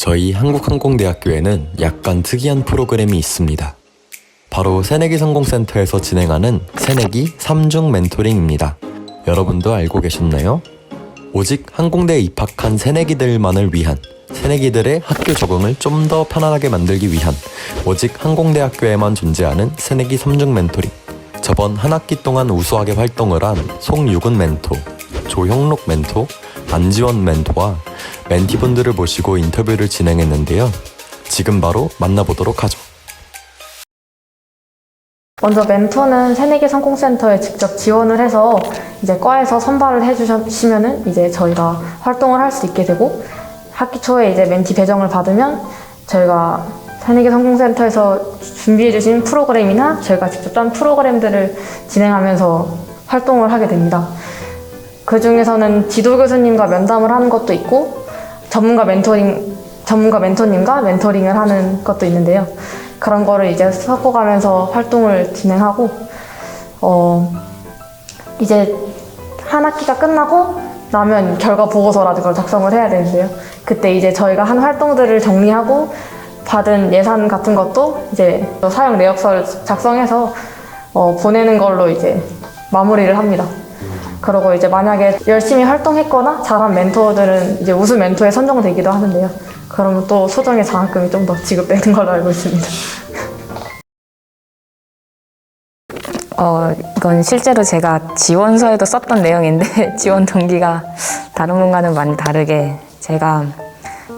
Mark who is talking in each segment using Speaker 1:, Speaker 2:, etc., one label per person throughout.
Speaker 1: 저희 한국항공대학교에는 약간 특이한 프로그램이 있습니다. 바로 새내기 성공센터에서 진행하는 새내기 3중 멘토링입니다. 여러분도 알고 계셨나요? 오직 항공대에 입학한 새내기들만을 위한, 새내기들의 학교 적응을 좀 더 편안하게 만들기 위한 오직 항공대학교에만 존재하는 새내기 3중 멘토링. 저번 한 학기 동안 우수하게 활동을 한 송유근 멘토, 조형록 멘토, 안지원 멘토와 멘티분들을 모시고 인터뷰를 진행했는데요. 지금 바로 만나보도록 하죠.
Speaker 2: 먼저 멘토는 새내기 성공센터에 직접 지원을 해서 이제 과에서 선발을 해주시면은 이제 저희가 활동을 할 수 있게 되고, 학기 초에 이제 멘티 배정을 받으면 저희가 새내기 성공센터에서 준비해주신 프로그램이나 저희가 직접 짠 프로그램들을 진행하면서 활동을 하게 됩니다. 그 중에서는 지도 교수님과 면담을 하는 것도 있고, 전문가 멘토님과 멘토링을 하는 것도 있는데요. 그런 거를 이제 섞어가면서 활동을 진행하고, 이제 한 학기가 끝나고 나면 결과 보고서라는 걸 작성을 해야 되는데요. 그때 이제 저희가 한 활동들을 정리하고 받은 예산 같은 것도 이제 사용 내역서를 작성해서 보내는 걸로 이제 마무리를 합니다. 그리고 이제 만약에 열심히 활동했거나 잘한 멘토들은 이제 우수 멘토에 선정되기도 하는데요. 그러면 또 소정의 장학금이 좀 더 지급되는 걸로 알고 있습니다.
Speaker 3: 이건 실제로 제가 지원서에도 썼던 내용인데 지원 동기가 다른 분과는 많이 다르게, 제가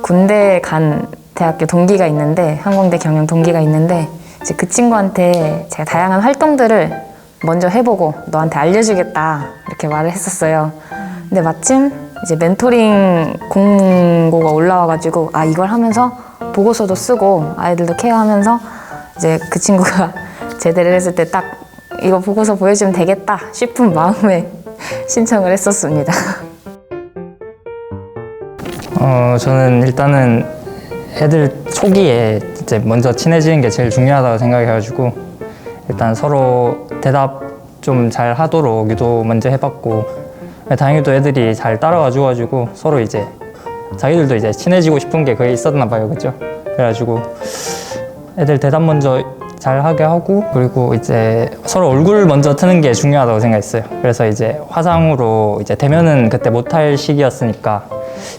Speaker 3: 군대 간 대학교 동기가 있는데, 항공대 경영 동기가 있는데, 이제 그 친구한테 제가 다양한 활동들을 먼저 해보고 너한테 알려주겠다 이렇게 말을 했었어요. 근데 마침 이제 멘토링 공고가 올라와가지고 이걸 하면서 보고서도 쓰고 아이들도 케어하면서 이제 그 친구가 제대를 했을 때 딱 이거 보고서 보여주면 되겠다 싶은 마음에 신청을 했었습니다.
Speaker 4: 저는 일단은 애들 초기에 이제 먼저 친해지는 게 제일 중요하다고 생각해가지고, 일단 서로 대답 좀 잘 하도록 유도 먼저 해봤고, 다행히도 애들이 잘 따라와줘가지고 서로 이제 자기들도 이제 친해지고 싶은 게 거의 있었나 봐요, 그죠? 그래가지고 애들 대답 먼저 잘 하게 하고, 그리고 이제 서로 얼굴을 먼저 트는 게 중요하다고 생각했어요. 그래서 이제 화상으로, 이제 대면은 그때 못할 시기였으니까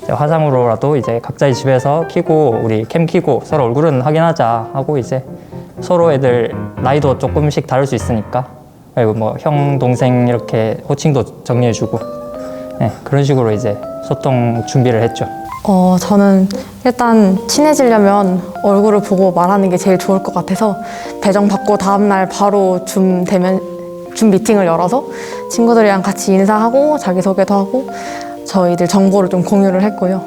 Speaker 4: 이제 화상으로라도 이제 각자의 집에서 켜고 우리 캠 켜고 서로 얼굴은 확인하자 하고, 이제 서로 애들 나이도 조금씩 다를 수 있으니까, 그리고 뭐 형, 동생 이렇게 호칭도 정리해주고, 네, 그런 식으로 이제 소통 준비를 했죠.
Speaker 2: 저는 일단 친해지려면 얼굴을 보고 말하는 게 제일 좋을 것 같아서 배정 받고 다음날 바로 줌 미팅을 열어서 친구들이랑 같이 인사하고 자기소개도 하고 저희들 정보를 좀 공유를 했고요.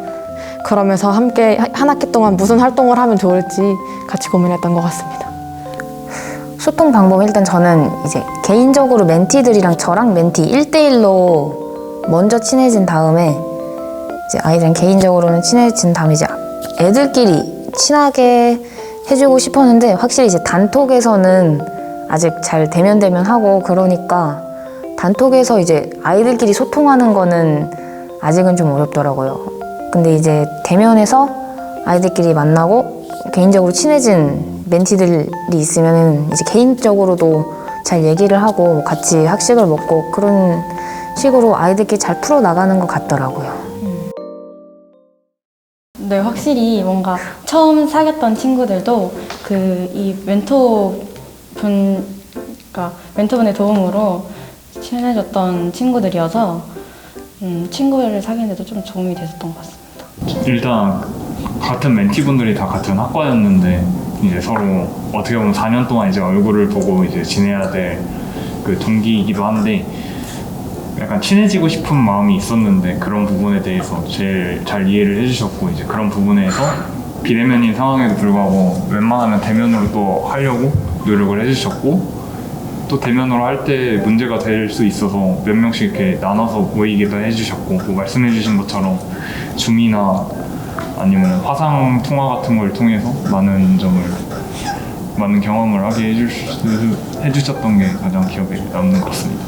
Speaker 2: 그러면서 함께 한 학기 동안 무슨 활동을 하면 좋을지 같이 고민했던 것 같습니다.
Speaker 3: 소통 방법, 일단 저는 이제 개인적으로 멘티들이랑 저랑 멘티 1대1로 먼저 친해진 다음에, 이제 아이들은 개인적으로는 친해진 다음에 이제 애들끼리 친하게 해주고 싶었는데, 확실히 이제 단톡에서는 아직 잘 대면하고 그러니까 단톡에서 이제 아이들끼리 소통하는 거는 아직은 좀 어렵더라고요. 근데 이제 대면에서 아이들끼리 만나고 개인적으로 친해진 멘티들이 있으면 이제 개인적으로도 잘 얘기를 하고 같이 학식을 먹고 그런 식으로 아이들끼리 잘 풀어나가는 것 같더라고요.
Speaker 5: 네, 확실히 뭔가 처음 사귀었던 친구들도 이 멘토분의 도움으로 친해졌던 친구들이어서 친구를 사귀는데도 좀 도움이 됐었던 것 같습니다.
Speaker 6: 일단 같은 멘티분들이 다 같은 학과였는데, 이제 서로 어떻게 보면 4년 동안 이제 얼굴을 보고 이제 지내야 될 그 동기이기도 한데, 약간 친해지고 싶은 마음이 있었는데 그런 부분에 대해서 제일 잘 이해를 해주셨고, 이제 그런 부분에서 비대면인 상황에도 불구하고 웬만하면 대면으로 또 하려고 노력을 해주셨고, 또 대면으로 할 때 문제가 될 수 있어서 몇 명씩 이렇게 나눠서 모이기도 해주셨고, 그 말씀해주신 것처럼 줌이나 아니면 화상 통화 같은 걸 통해서 많은 경험을 하게 해주셨던 게 가장 기억에 남는 것 같습니다.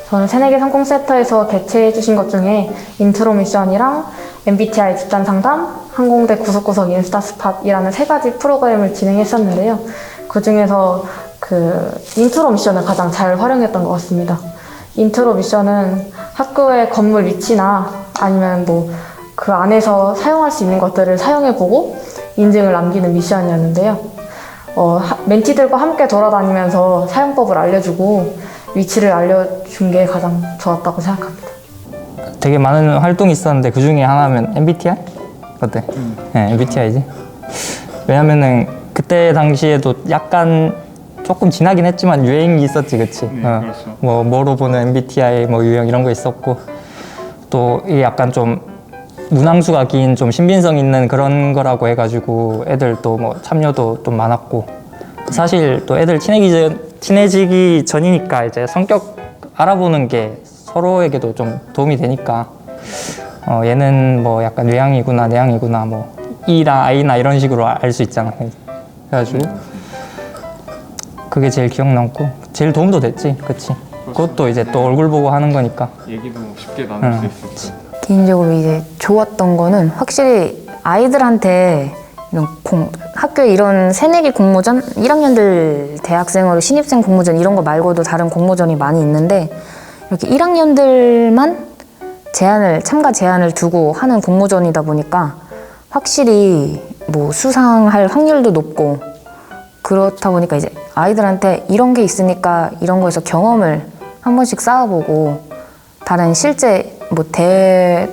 Speaker 2: 저는 새내기 성공센터에서 개최해 주신 것 중에 인트로 미션이랑 MBTI 집단 상담, 항공대 구석구석 인스타 스팟이라는 3가지 프로그램을 진행했었는데요. 그 중에서 그 인트로 미션을 가장 잘 활용했던 것 같습니다. 인트로 미션은 학교의 건물 위치나 아니면 뭐 그 안에서 사용할 수 있는 것들을 사용해보고 인증을 남기는 미션이었는데요. 멘티들과 함께 돌아다니면서 사용법을 알려주고 위치를 알려준 게 가장 좋았다고 생각합니다.
Speaker 4: 되게 많은 활동이 있었는데 그 중에 하나면 MBTI? 어때? 네, MBTI지. 왜냐면은 그때 당시에도 약간 조금 지나긴 했지만 유행이 있었지, 그치?
Speaker 6: 네, 그렇죠.
Speaker 4: 뭐로 보는 MBTI 뭐 유형 이런 거 있었고 또 이게 약간 좀 문항수가 긴 좀 신빙성 있는 그런 거라고 해가지고 애들 또 뭐 참여도 좀 많았고 사실 또 애들 친해지기 전이니까 이제 성격 알아보는 게 서로에게도 좀 도움이 되니까 얘는 뭐 약간 외향이구나 내향이구나 뭐 E나 I나 이런 식으로 알 수 있잖아. 그래가지고 그게 제일 기억 남고 제일 도움도 됐지, 그치? 그것도 이제 또 얼굴 보고 하는 거니까.
Speaker 6: 얘기도 쉽게 나눌 수 있었죠.
Speaker 3: 개인적으로 이제 좋았던 거는 확실히 아이들한테 이런 학교에 이런 새내기 공모전, 1학년들 대학생으로 신입생 공모전 이런 거 말고도 다른 공모전이 많이 있는데 이렇게 1학년들만 참가 제한을 두고 하는 공모전이다 보니까 확실히 뭐 수상할 확률도 높고 그렇다 보니까 이제 아이들한테 이런 게 있으니까 이런 거에서 경험을 한 번씩 쌓아보고 다른 실제 뭐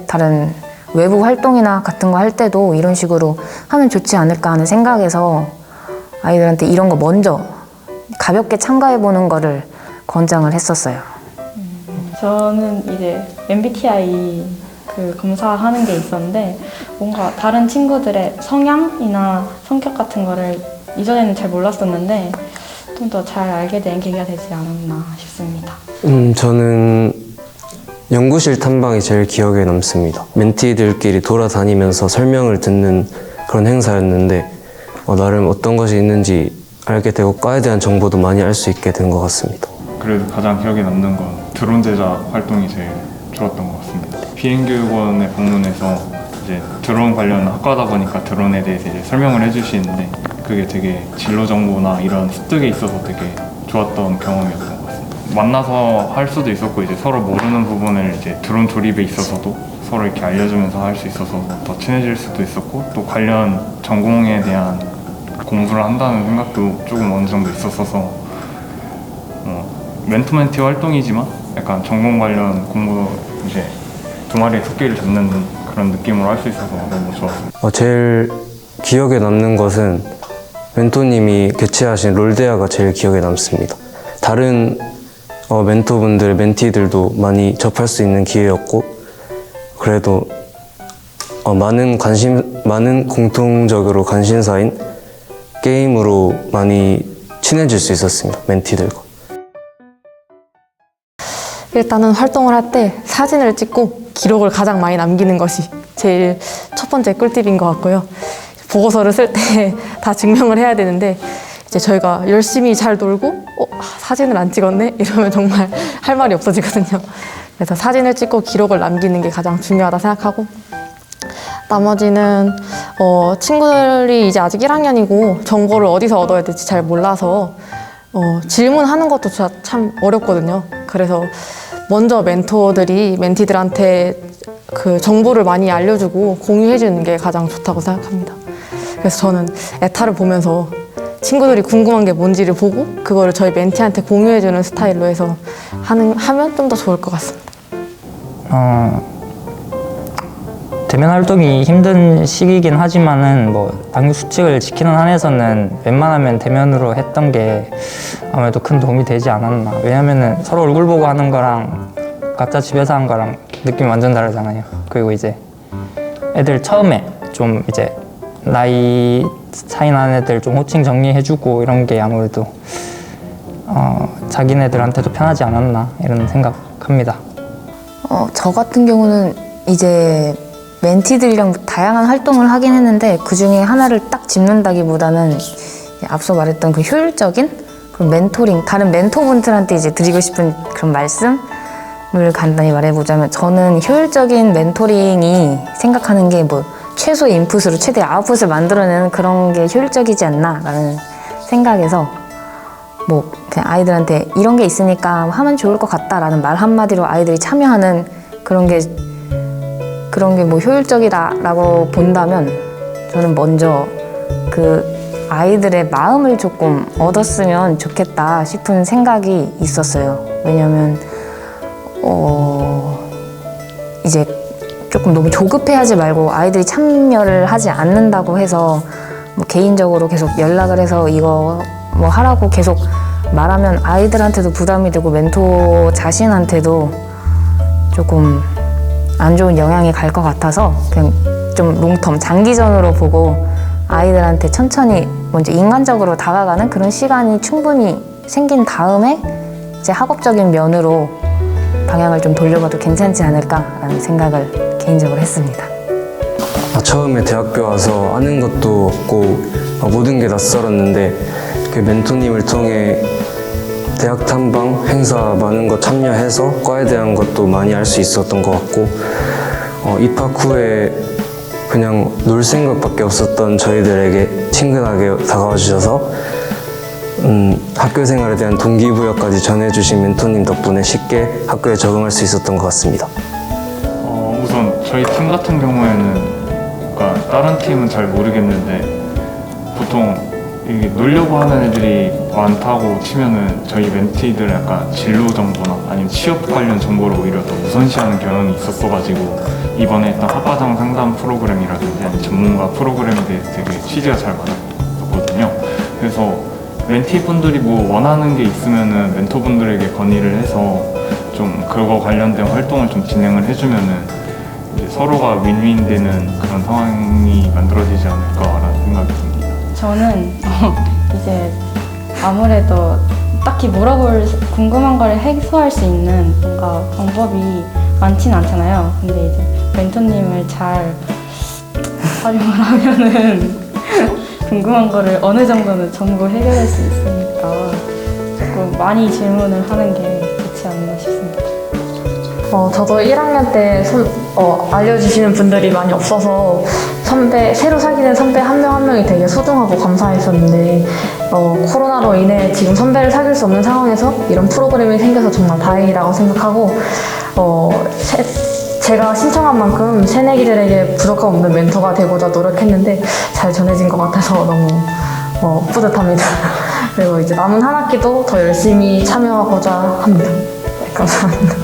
Speaker 3: 다른 외부 활동이나 같은 거 할 때도 이런 식으로 하면 좋지 않을까 하는 생각에서 아이들한테 이런 거 먼저 가볍게 참가해보는 거를 권장을 했었어요.
Speaker 5: 저는 이제 MBTI 그 검사하는 게 있었는데 뭔가 다른 친구들의 성향이나 성격 같은 거를 이전에는 잘 몰랐었는데 좀 더 잘 알게 된 계기가 되지 않았나 싶습니다.
Speaker 7: 저는 연구실 탐방이 제일 기억에 남습니다. 멘티들끼리 돌아다니면서 설명을 듣는 그런 행사였는데 나름 어떤 것이 있는지 알게 되고 과에 대한 정보도 많이 알 수 있게 된 것 같습니다.
Speaker 6: 그래도 가장 기억에 남는 건 드론 제작 활동이 제일 좋았던 것 같습니다. 비행교육원에 방문해서 이제 드론 관련 학과다 보니까 드론에 대해서 이제 설명을 해주시는데 그게 되게 진로 정보나 이런 습득에 있어서 되게 좋았던 경험이었던 것 같습니다. 만나서 할 수도 있었고 이제 서로 모르는 부분을 이제 드론 조립에 있어서도 서로 이렇게 알려주면서 할 수 있어서 더 친해질 수도 있었고 또 관련 전공에 대한 공부를 한다는 생각도 조금 어느 정도 있었어서 멘토-멘티 활동이지만 약간 전공 관련 공부 이제 두 마리의 토끼를 잡는 그런 느낌으로 할 수 있어서 너무 좋았어요.
Speaker 7: 제일 기억에 남는 것은 멘토님이 개최하신 롤대화가 제일 기억에 남습니다. 다른 멘토분들, 멘티들도 많이 접할 수 있는 기회였고 그래도 많은 공통적으로 관심사인 게임으로 많이 친해질 수 있었습니다. 멘티들과.
Speaker 2: 일단은 활동을 할 때 사진을 찍고 기록을 가장 많이 남기는 것이 제일 첫 번째 꿀팁인 것 같고요. 보고서를 쓸 때 다 증명을 해야 되는데 이제 저희가 열심히 잘 놀고 사진을 안 찍었네? 이러면 정말 할 말이 없어지거든요. 그래서 사진을 찍고 기록을 남기는 게 가장 중요하다 생각하고 나머지는 친구들이 이제 아직 1학년이고 정보를 어디서 얻어야 될지 잘 몰라서 질문하는 것도 참 어렵거든요. 그래서 먼저 멘토들이 멘티들한테 그 정보를 많이 알려주고 공유해주는 게 가장 좋다고 생각합니다. 그래서 저는 에타를 보면서 친구들이 궁금한 게 뭔지를 보고 그거를 저희 멘티한테 공유해주는 스타일로 해서 하면 좀 더 좋을 것 같습니다.
Speaker 4: 대면 활동이 힘든 시기이긴 하지만은 뭐 방역 수칙을 지키는 한에서는 웬만하면 대면으로 했던 게 아무래도 큰 도움이 되지 않았나. 왜냐면은 서로 얼굴 보고 하는 거랑 각자 집에서 하는 거랑 느낌이 완전 다르잖아요. 그리고 이제 애들 처음에 좀 이제 나이 차이 나는 애들 좀 호칭 정리해주고 이런 게 아무래도 자기네들한테도 편하지 않았나 이런 생각합니다.
Speaker 3: 저 같은 경우는 이제 멘티들이랑 다양한 활동을 하긴 했는데 그 중에 하나를 딱 짚는다기보다는 앞서 말했던 그 효율적인 그런 멘토링, 다른 멘토분들한테 이제 드리고 싶은 그런 말씀 간단히 말해보자면 저는 효율적인 멘토링이 생각하는 게 뭐 최소 인풋으로 최대 아웃풋을 만들어내는 그런 게 효율적이지 않나라는 생각에서 뭐 그냥 아이들한테 이런 게 있으니까 하면 좋을 것 같다라는 말 한마디로 아이들이 참여하는 그런 게 뭐 효율적이다라고 본다면 저는 먼저 그 아이들의 마음을 조금 얻었으면 좋겠다 싶은 생각이 있었어요. 왜냐면 이제 조금 너무 조급해하지 말고 아이들이 참여를 하지 않는다고 해서 뭐 개인적으로 계속 연락을 해서 이거 뭐 하라고 계속 말하면 아이들한테도 부담이 되고 멘토 자신한테도 조금 안 좋은 영향이 갈 것 같아서 그냥 좀 롱텀 장기전으로 보고 아이들한테 천천히 먼저 인간적으로 다가가는 그런 시간이 충분히 생긴 다음에 이제 학업적인 면으로 방향을 좀 돌려봐도 괜찮지 않을까라는 생각을 개인적으로 했습니다.
Speaker 7: 처음에 대학교 와서 아는 것도 없고 모든 게 낯설었는데 그 멘토님을 통해 대학 탐방 행사 많은 거 참여해서 과에 대한 것도 많이 알 수 있었던 것 같고 입학 후에 그냥 놀 생각밖에 없었던 저희들에게 친근하게 다가와 주셔서 학교 생활에 대한 동기부여까지 전해주신 멘토님 덕분에 쉽게 학교에 적응할 수 있었던 것 같습니다.
Speaker 6: 우선 저희 팀 같은 경우에는 그러니까 다른 팀은 잘 모르겠는데 보통 이게 놀려고 하는 애들이 많다고 치면은 저희 멘티들 약간 진로 정보나 아니면 취업 관련 정보를 오히려 더 우선시하는 경향이 있었어가지고 이번에 했던 학과장 상담 프로그램이라든지 아니면 전문가 프로그램에 대해서 되게 취지가 잘 맞았거든요. 그래서 멘티분들이 뭐 원하는 게 있으면은 멘토분들에게 건의를 해서 좀 그거 관련된 활동을 좀 진행을 해주면은 이제 서로가 윈윈 되는 그런 상황이 만들어지지 않을까라는 생각이 듭니다.
Speaker 5: 저는 이제 아무래도 딱히 물어볼 궁금한 걸 해소할 수 있는 뭔가 방법이 많진 않잖아요. 근데 이제 멘토님을 잘 활용을 하면은 궁금한 거를 어느 정도는 전부 해결할 수 있으니까 조금 많이 질문을 하는 게 좋지 않나 싶습니다.
Speaker 2: 저도 1학년 때 알려주시는 분들이 많이 없어서 새로 사귀는 선배 한 명 한 명이 되게 소중하고 감사했었는데 코로나로 인해 지금 선배를 사귈 수 없는 상황에서 이런 프로그램이 생겨서 정말 다행이라고 생각하고 제가 신청한 만큼 새내기들에게 부족함 없는 멘토가 되고자 노력했는데 잘 전해진 것 같아서 너무 뿌듯합니다. 그리고 이제 남은 한 학기도 더 열심히 참여하고자 합니다. 네, 감사합니다.